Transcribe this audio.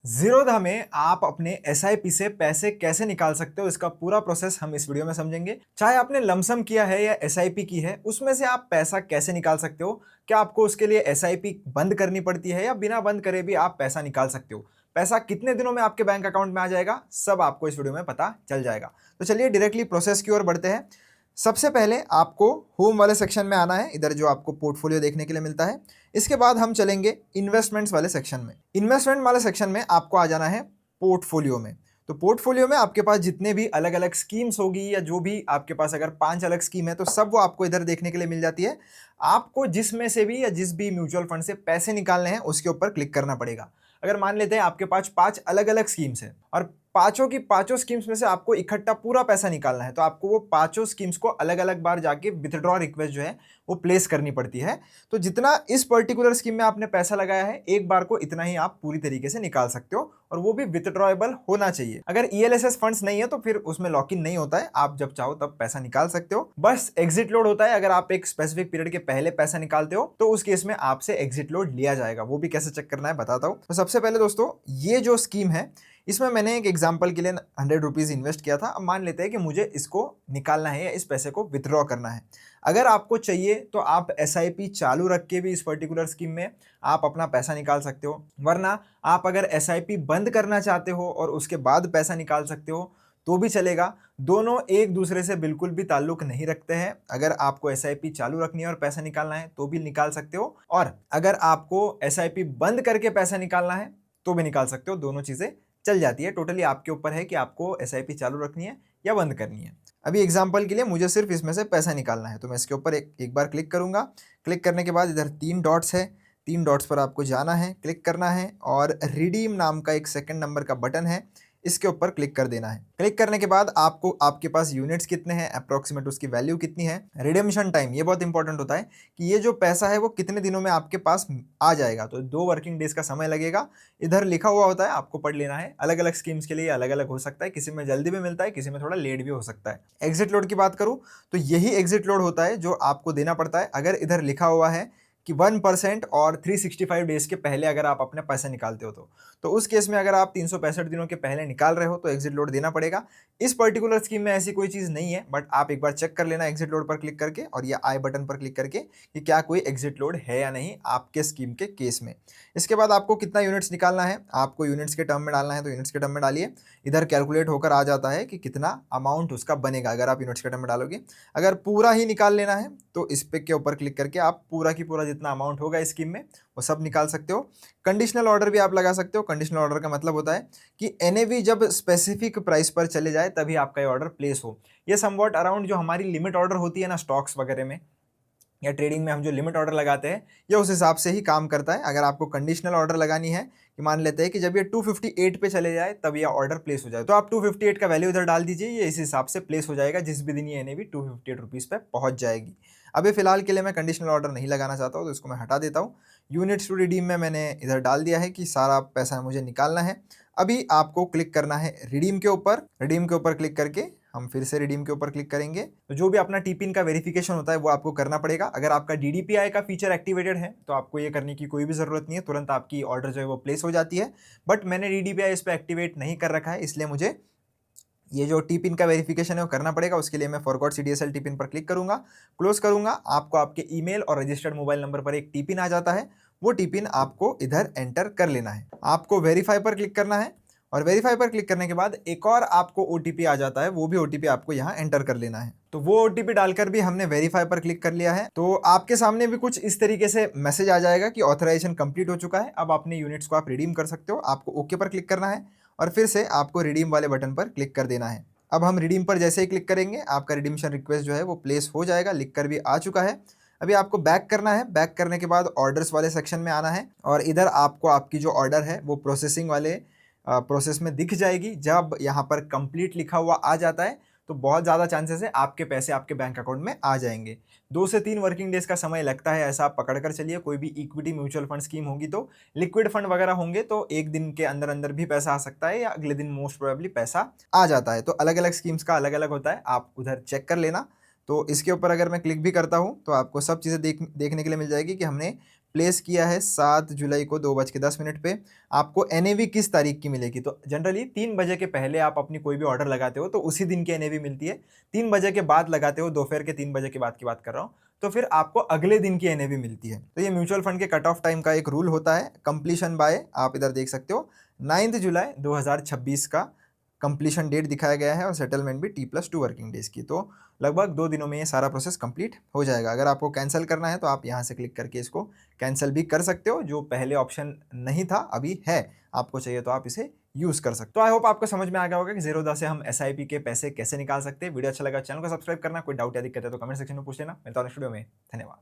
ज़ीरोधा में आप अपने एसआईपी से पैसे कैसे निकाल सकते हो, इसका पूरा प्रोसेस हम इस वीडियो में समझेंगे। चाहे आपने लमसम किया है या एसआईपी की है, उसमें से आप पैसा कैसे निकाल सकते हो? क्या आपको उसके लिए एसआईपी बंद करनी पड़ती है या बिना बंद करे भी आप पैसा निकाल सकते हो? पैसा कितने दिनों में आपके बैंक अकाउंट में आ जाएगा? सब आपको इस वीडियो में पता चल जाएगा। तो चलिए डायरेक्टली प्रोसेस की ओर बढ़ते हैं। सबसे पहले आपको होम वाले सेक्शन में आना है, इधर जो आपको पोर्टफोलियो देखने के लिए मिलता है। इसके बाद हम चलेंगे इन्वेस्टमेंट्स वाले सेक्शन में। इन्वेस्टमेंट वाले सेक्शन में आपको आ जाना है पोर्टफोलियो में। तो पोर्टफोलियो में आपके पास जितने भी अलग अलग स्कीम्स होगी या जो भी आपके पास अगर 5 अलग स्कीम है तो सब वो आपको इधर देखने के लिए मिल जाती है। आपको जिसमें से भी या जिस भी म्यूचुअल फंड से पैसे निकालने हैं उसके ऊपर क्लिक करना पड़ेगा। अगर मान लेते हैं आपके पास 5 अलग अलग स्कीम्स है और पांचों की पांचों स्कीम्स में से आपको इकट्ठा पूरा पैसा निकालना है, तो आपको वो पांचों स्कीम्स को अलग अलग बार जाके विथड्रॉ रिक्वेस्ट जो है वो प्लेस करनी पड़ती है। तो जितना इस पर्टिकुलर स्कीम में आपने पैसा लगाया है, एक बार को इतना ही आप पूरी तरीके से निकाल सकते हो और वो भी विथड्रॉएबल होना चाहिए। अगर ईएलएसएस फंड्स नहीं है तो फिर उसमें लॉक इन नहीं होता है, आप जब चाहो तब पैसा निकाल सकते हो। बस एग्जिट लोड होता है, अगर आप एक स्पेसिफिक पीरियड के पहले पैसा निकालते हो तो उस केस में आपसे एग्जिट लोड लिया जाएगा। वो भी कैसे चेक करना है बताता हूँ। तो सबसे पहले दोस्तों, ये जो स्कीम है इसमें मैंने एक एग्जाम्पल के लिए 100 रुपीज़ इन्वेस्ट किया था। अब मान लेते हैं कि मुझे इसको निकालना है या इस पैसे को विथड्रॉ करना है। अगर आपको चाहिए तो आप एसआईपी चालू रख के भी इस पर्टिकुलर स्कीम में आप अपना पैसा निकाल सकते हो, वरना आप अगर एसआईपी बंद करना चाहते हो और उसके बाद पैसा निकाल सकते हो तो भी चलेगा। दोनों एक दूसरे से बिल्कुल भी ताल्लुक नहीं रखते हैं। अगर आपको एसआईपी चालू रखनी है और पैसा निकालना है तो भी निकाल सकते हो, और अगर आपको एसआईपी बंद करके पैसा निकालना है तो भी निकाल सकते हो। दोनों चीज़ें चल जाती है। टोटली आपके ऊपर है कि आपको एसआईपी चालू रखनी है या बंद करनी है। अभी एग्जांपल के लिए मुझे सिर्फ इसमें से पैसा निकालना है, तो मैं इसके ऊपर एक बार क्लिक करूंगा। क्लिक करने के बाद इधर 3 डॉट्स है, 3 डॉट्स पर आपको जाना है, क्लिक करना है और रिडीम नाम का एक सेकंड नंबर का बटन है, इसके ऊपर क्लिक कर देना है। क्लिक करने के बाद आपको आपके पास यूनिट्स कितने हैं, अप्रोक्सीमेट उसकी वैल्यू कितनी है, रिडेम्पशन टाइम, ये बहुत इंपॉर्टेंट होता है कि ये जो पैसा है वो कितने दिनों में आपके पास आ जाएगा। तो 2 वर्किंग डेज का समय लगेगा। इधर लिखा हुआ होता है, आपको पढ़ लेना है। अलग अलग स्कीम्स के लिए अलग अलग हो सकता है, किसी में जल्दी भी मिलता है, किसी में थोड़ा लेट भी हो सकता है। एग्जिट लोड की बात करूं तो यही एग्जिट लोड होता है जो आपको देना पड़ता है। अगर इधर लिखा हुआ है कि 1% और 365 डेज के पहले अगर आप अपने पैसे निकालते हो तो उस केस में अगर आप 365 दिनों के पहले निकाल रहे हो तो एग्जिट लोड देना पड़ेगा। इस पर्टिकुलर स्कीम में ऐसी कोई चीज़ नहीं है, बट आप एक बार चेक कर लेना एग्जिट लोड पर क्लिक करके और ये आई बटन पर क्लिक करके कि क्या कोई एग्जिट लोड है या नहीं आपके स्कीम के केस में। इसके बाद आपको कितना यूनिट्स निकालना है, आपको यूनिट्स के टर्म में डालना है तो यूनिट्स के टर्म में डालिए। इधर कैलकुलेट होकर आ जाता है कि कितना अमाउंट उसका बनेगा अगर आप यूनिट्स के टर्म में डालोगे। अगर पूरा ही निकाल लेना है तो इस पे के ऊपर क्लिक करके आप पूरा की पूरा जितना अमाउंट होगा स्कीम में वो सब निकाल सकते हो। कंडीशनल ऑर्डर भी आप लगा सकते हो। कंडीशनल ऑर्डर का मतलब होता है कि एनएवी जब स्पेसिफिक प्राइस पर चले जाए तभी आपका ये ऑर्डर प्लेस हो। ये समवॉट अराउंड जो हमारी लिमिट ऑर्डर होती है ना स्टॉक्स वगैरह में या ट्रेडिंग में हम जो लिमिट ऑर्डर लगाते हैं ये उस हिसाब से ही काम करता है। अगर आपको कंडीशनल ऑर्डर लगानी है कि मान लेते हैं कि जब ये 258 पे चले जाए तब ये ऑर्डर प्लेस हो जाए, तो आप 258 का वैल्यू इधर डाल दीजिए, ये इस हिसाब से प्लेस हो जाएगा जिस भी दिन ये एनएवी 258 रुपीज़ पे पहुंच जाएगी। अभी फिलहाल के लिए मैं कंडीशनल ऑर्डर नहीं लगाना चाहता हूँ तो इसको मैं हटा देता हूँ। यूनिट्स टू रिडीम में मैंने इधर डाल दिया है कि सारा पैसा मुझे निकालना है। अभी आपको क्लिक करना है रिडीम के ऊपर। रिडीम के ऊपर क्लिक करके हम फिर से रिडीम के ऊपर क्लिक करेंगे तो जो भी अपना टीपिन का वेरिफिकेशन होता है वो आपको करना पड़ेगा। अगर आपका डीडीपीआई का फीचर एक्टिवेटेड है तो आपको ये करने की कोई भी ज़रूरत नहीं है, तुरंत आपकी ऑर्डर जो है वो प्लेस हो जाती है। बट मैंने डीडीपीआई इस पर एक्टिवेट नहीं कर रखा है, इसलिए मुझे ये जो टीपिन का वेरिफिकेशन है वो करना पड़ेगा। उसके लिए मैं फॉरगॉट सीडीएसएल टीपिन पर क्लिक करूंगा, क्लोज करूंगा। आपको आपके ईमेल और रजिस्टर्ड मोबाइल नंबर पर एक टीपिन आ जाता है, वो टीपिन आपको इधर एंटर कर लेना है। आपको वेरीफाई पर क्लिक करना है और वेरीफाई पर क्लिक करने के बाद एक और आपको ओटीपी आ जाता है, वो भी ओटीपी आपको यहाँ एंटर कर लेना है। तो वो ओटीपी डालकर भी हमने वेरीफाई पर क्लिक कर लिया है। तो आपके सामने भी कुछ इस तरीके से मैसेज आ जाएगा कि ऑथराइजेशन कंप्लीट हो चुका है, अब अपने यूनिट्स को आप रिडीम कर सकते हो। आपको ओके पर क्लिक करना है और फिर से आपको रिडीम वाले बटन पर क्लिक कर देना है। अब हम रिडीम पर जैसे ही क्लिक करेंगे आपका रिडीमशन रिक्वेस्ट जो है वो प्लेस हो जाएगा, लिख कर भी आ चुका है। अभी आपको बैक करना है। बैक करने के बाद ऑर्डर्स वाले सेक्शन में आना है और इधर आपको आपकी जो ऑर्डर है वो प्रोसेसिंग वाले प्रोसेस में दिख जाएगी। जब यहाँ पर कंप्लीट लिखा हुआ आ जाता है तो बहुत ज़्यादा चांसेस है आपके पैसे आपके बैंक अकाउंट में आ जाएंगे। 2 से 3 वर्किंग डेज का समय लगता है, ऐसा आप पकड़ कर चलिए। कोई भी इक्विटी म्यूचुअल फंड स्कीम होगी तो लिक्विड फंड वगैरह होंगे तो एक दिन के अंदर अंदर भी पैसा आ सकता है या अगले दिन मोस्ट प्रोबेबली पैसा आ जाता है। तो अलग अलग स्कीम्स का अलग अलग होता है, आप उधर चेक कर लेना। तो इसके ऊपर अगर मैं क्लिक भी करता हूँ तो आपको सब चीज़ें देखने के लिए मिल जाएगी कि हमने प्लेस किया है 7 जुलाई को 2:10 पे। आपको एनएवी किस तारीख की मिलेगी? तो जनरली 3 बजे के पहले आप अपनी कोई भी ऑर्डर लगाते हो तो उसी दिन की एनएवी मिलती है। 3 बजे के बाद लगाते हो, दोपहर के 3 बजे के बाद की बात कर रहा हूँ, तो फिर आपको अगले दिन की एनएवी मिलती है। तो ये म्यूचुअल फंड के कट ऑफ टाइम का एक रूल होता है। कंप्लीशन बाय, आप इधर देख सकते हो, 9 जुलाई 2026 का कंप्लीशन डेट दिखाया गया है और सेटलमेंट भी T+2 वर्किंग डेज की। तो लगभग 2 दिनों में ये सारा प्रोसेस कंप्लीट हो जाएगा। अगर आपको कैंसिल करना है तो आप यहाँ से क्लिक करके इसको कैंसिल भी कर सकते हो, जो पहले ऑप्शन नहीं था अभी है। आपको चाहिए तो आप इसे यूज़ कर सकते हो। तो आई होप आपको समझ में आ गया होगा कि ज़ीरोधा से हम एसआईपी के पैसे कैसे निकाल सकते हैं। वीडियो अच्छा लगा, चैनल को सब्सक्राइब करना। कोई डाउट या दिक्कत है तो कमेंट सेक्शन में पूछ लेना। मिलता हूं नेक्स्ट वीडियो में। धन्यवाद।